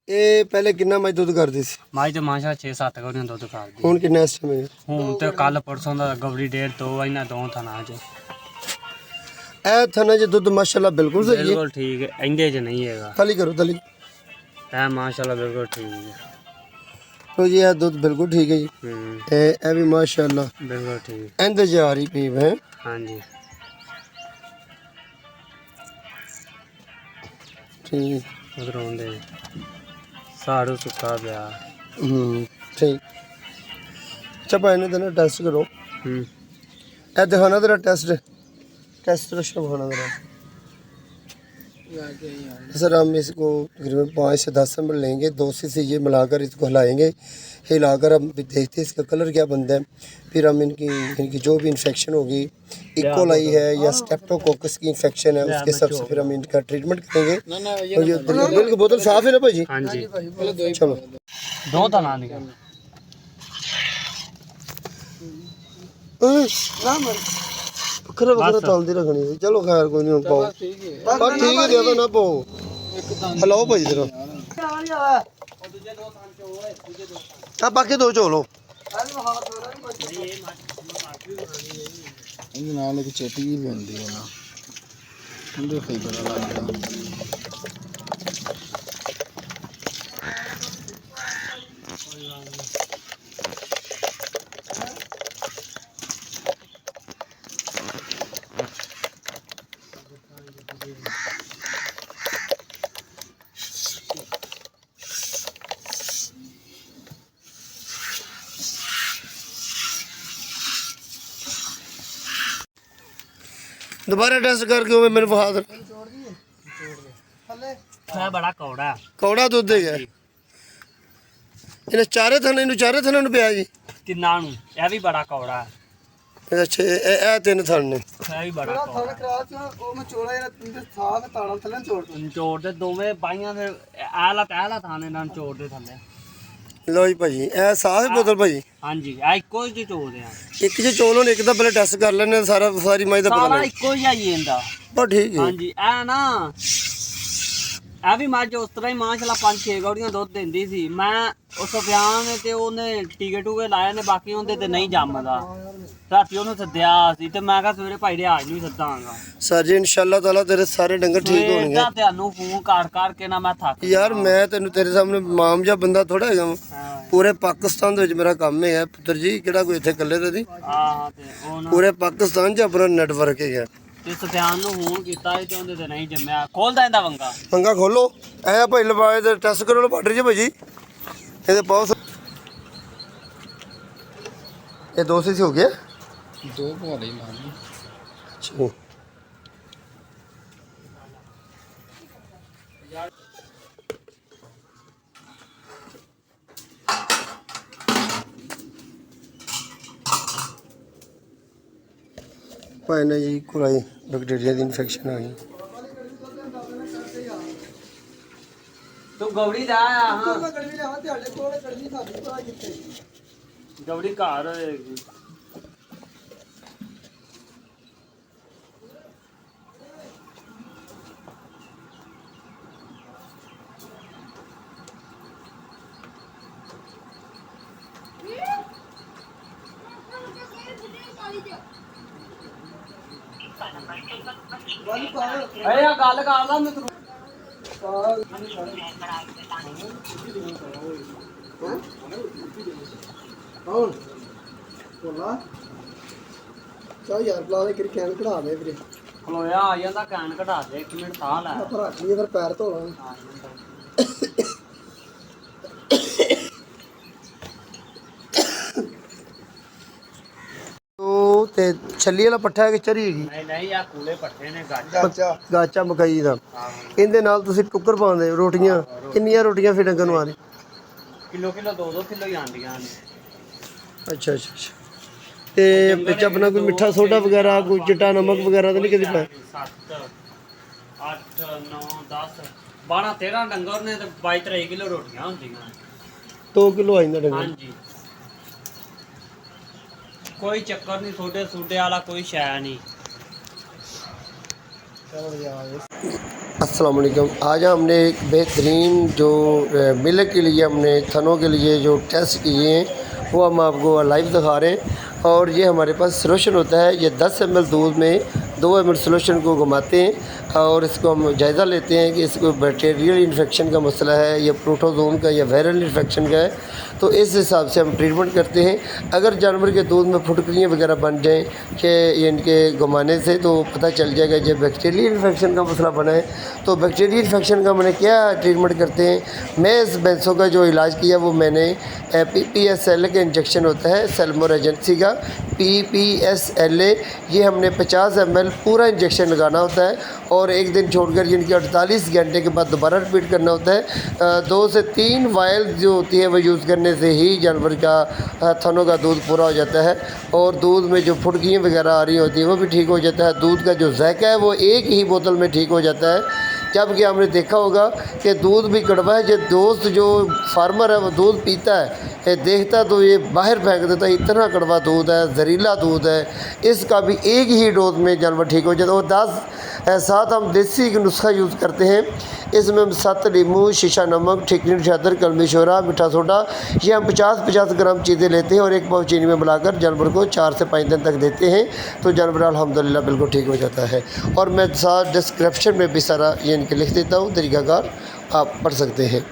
ਇਹ ਪਹਿਲੇ ਕਿੰਨਾ ਮੱਝ ਦੁੱਧ ਕਰਦੀ ਸੀ? ਮਾਈ ਤੇ ਮਾਸ਼ਾ 6-7 ਗੋਰੀਆਂ ਦੁੱਧ ਕਰਦੀ। ਹੁਣ ਕਿੰਨਾ ਇਸ ਟਾਈਮ? ਹੁਣ ਤੇ ਕੱਲ ਪਰਸੋਂ ਦਾ ਗਵੜੀ ਡੇਢ ਤੋਂ ਇਹਨਾਂ ਦੋ ਥਣਾ ਚ ਇਹ ਥਣਾ ਚ ਦੁੱਧ ਮਾਸ਼ਾਅੱਲਾ ਬਿਲਕੁਲ ਸਹੀ ਹੈ। ਬਿਲਕੁਲ ਠੀਕ ਹੈ, ਇਹਦੇ ਚ ਨਹੀਂ ਹੈਗਾ। ਤਲੀ ਕਰੋ ਤਲੀ। ਇਹ ਮਾਸ਼ਾਅੱਲਾ ਬਿਲकुल ठीक है। तो जी यह दूध बिल्कुल ठीक है जी। ये भी माशाल्लाह बिल्कुल ठीक है। इंदे जा रही पीप है। हाँ जी ठीक उधर आंदे सारू सुक्का पिया। ठीक। अच्छा भाई ने तेरा टेस्ट करो। ए दिखाना तेरा टेस्ट टेस्ट दिखाना तेरा। सर हम इसको तकरीबन 5 से 10 मिनट लेंगे। 2 से ये मिलाकर इसको हिलाएंगे। हिलाकर हम देखते हैं इसका कलर क्या बनता है। फिर हम इनकी जो भी इन्फेक्शन होगी, इकोलाई है या स्टेप्टोकोकस की इन्फेक्शन है, उसके हिसाब से फिर हम इनका ट्रीटमेंट करेंगे। और ये बिल्कुल बोतल साफ है ना भाई जी? हाँ जी चलो दो तना निकल खरा वगैरह तलदी रखनी थी। चलो खैर कोई नहीं पाओ। पर ठीक है ज्यादा ना पाओ। हेलो भाई जरा आ बाकी दो चोलो ਇਹਦੇ ਨਾਲ ਇੱਕ ਚੇਟੀ ਵੀ ਹੁੰਦੀ ਹੈ ਨਾ, ਉਹਦੇ ਫੇਰ ਪਤਾ ਲੱਗਦਾ। दोबारा टेस्ट करके मेरे को हाथ है बड़ा कौड़ा कौड़ा दूध है इन्हें चारे थने पिया जी तिन्ना नु ये भी बड़ा कौड़ा है। अच्छा ए 3 थन ने ये भी बड़ा कौड़ा चोड़ दे दोवें बाइयां दे आला थाने नाल चोड़ दे थल्ले। लो जी भाई ए साफ बोतल भाई। हाँ जी आ इको ही चोड़ दे एक जो चोल होने एक दा पहले टेस्ट कर लेने सारा सारी मई दा पता सारा लग। इको ही आई इंदा बस ठीक है। हाँ जी ए ना ए भी मज उस तरह ही माशाल्लाह 5-6 गौड़ियां दुध देंदी सी। मैं उस बयान ते ओने टीके टूके लाए ने बाकी ओंदे ते नहीं जमदा। राती ओनू सद्या सी ते मैं कहा सवेरे भाई दे आज नहीं सद्दांगा। सर जी इंशाल्लाह ताला तेरे सारे डंगर ठीक होणगे। मैं तेनू फोन कर के ना मैं थक यार मैं तेन तेरे सामने माम जा बंदा थोड़ा है पूरे पाकिस्तान दे विच मेरा काम है पुत्र जी केड़ा कोई इत्थे कल्ले ते नहीं। हां ते ओना पूरे पाकिस्तान च अपना नेटवर्क है। ते सत्यान नु फोन कीता ते ओंदे ते नहीं जम्या खोलदा इंदा वंगा पंगा खोलो ऐ भाई लवाए ते टेस्ट करो लबाडर जी भाई जी ਇਹਦੇ ਪਾਉ ਇਹ 2 ਸੀ ਹੋ ਗਿਆ 2 ਭੋਲੇ ਮਾਰਨੀ। ਅੱਛਾ ਭਾਈ ਨੇ ਜੀ ਕੋਲਾਈ ਬੈਕਟੀਰੀਆ ਦੀ ਇਨਫੈਕਸ਼ਨ ਆ ਗਈ। तू गौड़ी दा आया हां गौड़ी घर होएगी। अरे गल कर ला मैं ਕੌਣ ਬੋਲਾ ਚਾ ਯਾਰ ਬਲਾ ਦੇ ਕਿ ਕੈਨ ਕਢਾ ਦੇ ਵੀਰੇ ਖਲੋਇਆ ਆ ਜਾਂਦਾ ਕੈਨ ਘਟਾ ਦੇ 1 ਮਿੰਟ ਸਾਹ ਲੈ ਪਰ ਰੱਖੀ ਫਿਰ ਪੈਰ ਧੋ ਲਾਂ। ਉਹ ਤੇ ਛੱਲੀ ਵਾਲਾ ਪੱਠਾ ਕਿ ਚਰੀ ਹੈਗੀ? ਨਹੀਂ ਨਹੀਂ ਆ ਕੂਲੇ ਪੱਠੇ ਨੇ ਗਾਚਾ ਮਕਾਈ ਦਾ। ਇਹਦੇ ਨਾਲ ਤੁਸੀਂ ਟੁੱਕਰ ਪਾਉਂਦੇ ਰੋਟੀਆਂ ਕਿੰਨੀਆਂ ਰੋਟੀਆਂ ਫਿਰ ਡੰਗਰ ਨੂੰ ਆ ਰਹੀ? ਕਿਲੋ 2 ਕਿਲੋ ਹੀ ਆਂਦੀਆਂ ਨੇ। ਅੱਛਾ ਅੱਛਾ ਅੱਛਾ ਤੇ ਵਿੱਚ ਆਪਣਾ ਕੋਈ ਮਿੱਠਾ ਸੋਡਾ ਵਗੈਰਾ ਕੋਈ ਚਿੱਟਾ ਨਮਕ ਵਗੈਰਾ ਤਾਂ ਨਹੀਂ ਕਦੀ ਪਾਇਆ? 7 8 9 10 12 13 ਡੰਗਰ ਨੇ ਤੇ 22-23 ਕਿਲੋ ਰੋਟੀਆਂ ਹੁੰਦੀਆਂ। 2 ਕਿਲੋ ਆ ਜਾਂਦਾ ਡੰਗਰ। ਹਾਂਜੀ कोई चक्कर नहीं सोडे सूडे वाला कोई शै नहीं। अस्सलाम वालेकुम। आज हमने एक बेहतरीन जो मिल्क के लिए हमने थनों के लिए जो टेस्ट किए हैं वो हम आपको लाइव दिखा रहे हैं। और ये हमारे पास सोल्यूशन होता है, ये 10 ml दूध में 2 ml सोल्यूशन को घुमाते हैं और इसको हम जायज़ा लेते हैं कि इसको बैक्टीरियल इन्फेक्शन का मसला है या प्रोटोजोन का या वायरल इन्फेक्शन का है, तो इस हिसाब से हम ट्रीटमेंट करते हैं। अगर जानवर के दूध में फुटकरियाँ वगैरह बन जाएँ कि इनके घुमाने से, तो पता चल जाएगा जब बैक्टीरियल इन्फेक्शन का मसला बना है। तो बैक्टीरियल इन्फेक्शन का मैंने क्या ट्रीटमेंट करते हैं, मैं इस भैंसों का जो इलाज किया वो मैंने PPSLA का इंजेक्शन होता है सेल्मोर एजेंसी का PPSLA, ये हमने 50 ml पूरा इंजेक्शन लगाना होता है और एक दिन छोड़कर इनके 48 घंटे के बाद दोबारा रिपीट करना होता है। 2 से 3 वायल जो होती है वो यूज़ करने से ही जानवर का थनों का दूध पूरा हो जाता है और दूध में जो फुटकियाँ वगैरह आ रही होती है वो भी ठीक हो जाता है। दूध का जो जायका है वो एक ही बोतल में ठीक हो जाता है। जबकि हमने देखा होगा कि दूध भी कड़वा है, जो दोस्त जो फार्मर है वो दूध पीता है, ये देखता तो ये बाहर फेंक देता है, इतना कड़वा दूध है, जहरीला दूध है। इसका भी एक ही डोज में जानवर ठीक हो जाता है। और 7 हम देसी नुस्खा यूज़ करते हैं, इसमें हम 7 नींबू, शीशा नमक, ठिकनी शहदर, कलमी शोरा, मीठा सोडा, ये हम 50-50 ग्राम चीज़ें लेते हैं और 1 पाव चीनी में मिलाकर जानवर को 4 से 5 दिन तक देते हैं, तो जानवर अल्हम्दुलिल्लाह बिल्कुल ठीक हो जाता है। और मैं साथ डिस्क्रिप्शन में भी सारा ये इनके लिख देता हूँ, तरीक़ाकार आप पढ़ सकते हैं।